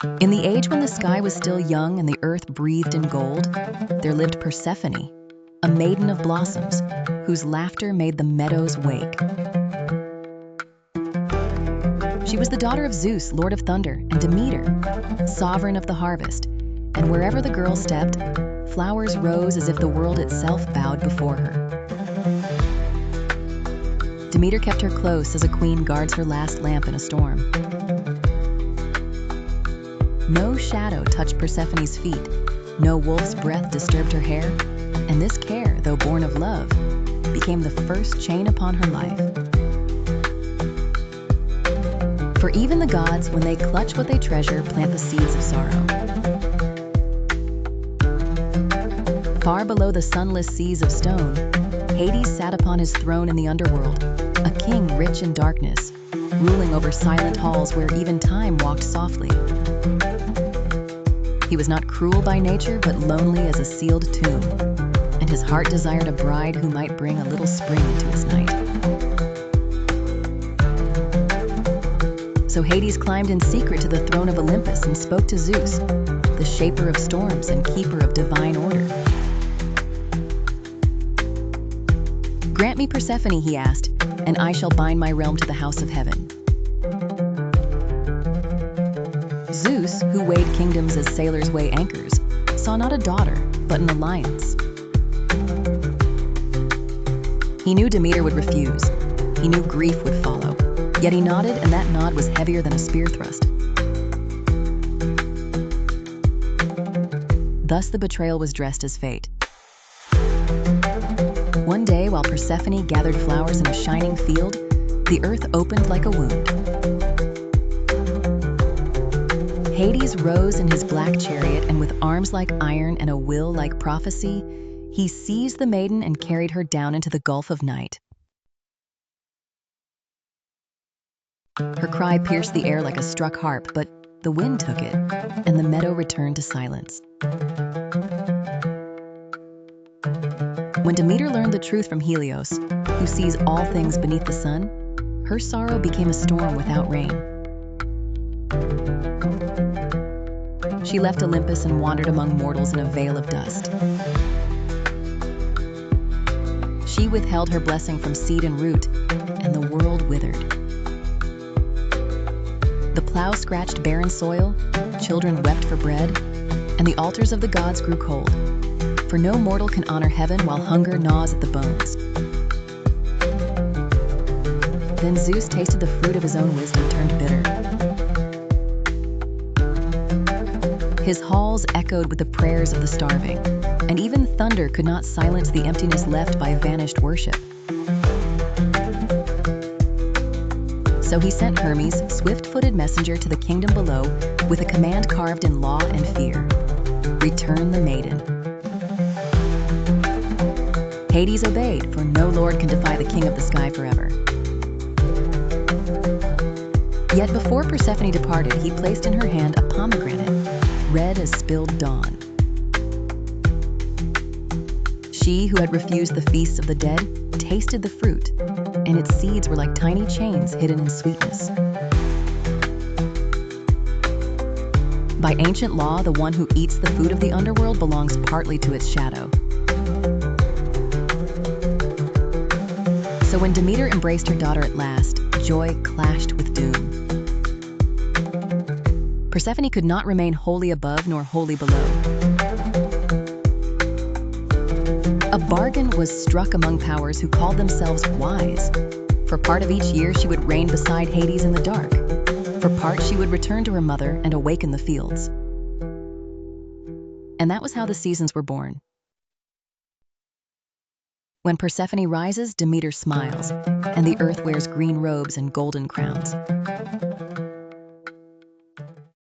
In the age when the sky was still young and the earth breathed in gold, there lived Persephone, a maiden of blossoms, whose laughter made the meadows wake. She was the daughter of Zeus, lord of thunder, and Demeter, sovereign of the harvest, and wherever the girl stepped, flowers rose as if the world itself bowed before her. Demeter kept her close as a queen guards her last lamp in a storm. No shadow touched Persephone's feet, no wolf's breath disturbed her hair, and this care, though born of love, became the first chain upon her life. For even the gods, when they clutch what they treasure, plant the seeds of sorrow. Far below the sunless seas of stone, Hades sat upon his throne in the underworld, a king rich in darkness, ruling over silent halls where even time walked softly. He was not cruel by nature, but lonely as a sealed tomb, and his heart desired a bride who might bring a little spring into his night. So Hades climbed in secret to the throne of Olympus and spoke to Zeus, the shaper of storms and keeper of divine order. "Grant me Persephone," he asked, "and I shall bind my realm to the house of heaven." Zeus, who weighed kingdoms as sailors weigh anchors, saw not a daughter, but an alliance. He knew Demeter would refuse. He knew grief would follow. Yet he nodded, and that nod was heavier than a spear thrust. Thus the betrayal was dressed as fate. One day, while Persephone gathered flowers in a shining field, the earth opened like a wound. Hades rose in his black chariot, and with arms like iron and a will like prophecy, he seized the maiden and carried her down into the gulf of night. Her cry pierced the air like a struck harp, but the wind took it, and the meadow returned to silence. When Demeter learned the truth from Helios, who sees all things beneath the sun, her sorrow became a storm without rain. She left Olympus and wandered among mortals in a veil of dust. She withheld her blessing from seed and root, and the world withered. The plow scratched barren soil, children wept for bread, and the altars of the gods grew cold. For no mortal can honor heaven while hunger gnaws at the bones. Then Zeus tasted the fruit of his own wisdom turned bitter. His halls echoed with the prayers of the starving, and even thunder could not silence the emptiness left by vanished worship. So he sent Hermes, swift-footed messenger, to the kingdom below with a command carved in law and fear: return the maiden. Hades obeyed, for no lord can defy the king of the sky forever. Yet before Persephone departed, he placed in her hand a pomegranate, red as spilled dawn. She, who had refused the feasts of the dead, tasted the fruit, and its seeds were like tiny chains hidden in sweetness. By ancient law, the one who eats the food of the underworld belongs partly to its shadow. So when Demeter embraced her daughter at last, joy clashed with doom. Persephone could not remain wholly above nor wholly below. A bargain was struck among powers who called themselves wise. For part of each year she would reign beside Hades in the dark. For part she would return to her mother and awaken the fields. And that was how the seasons were born. When Persephone rises, Demeter smiles, and the earth wears green robes and golden crowns.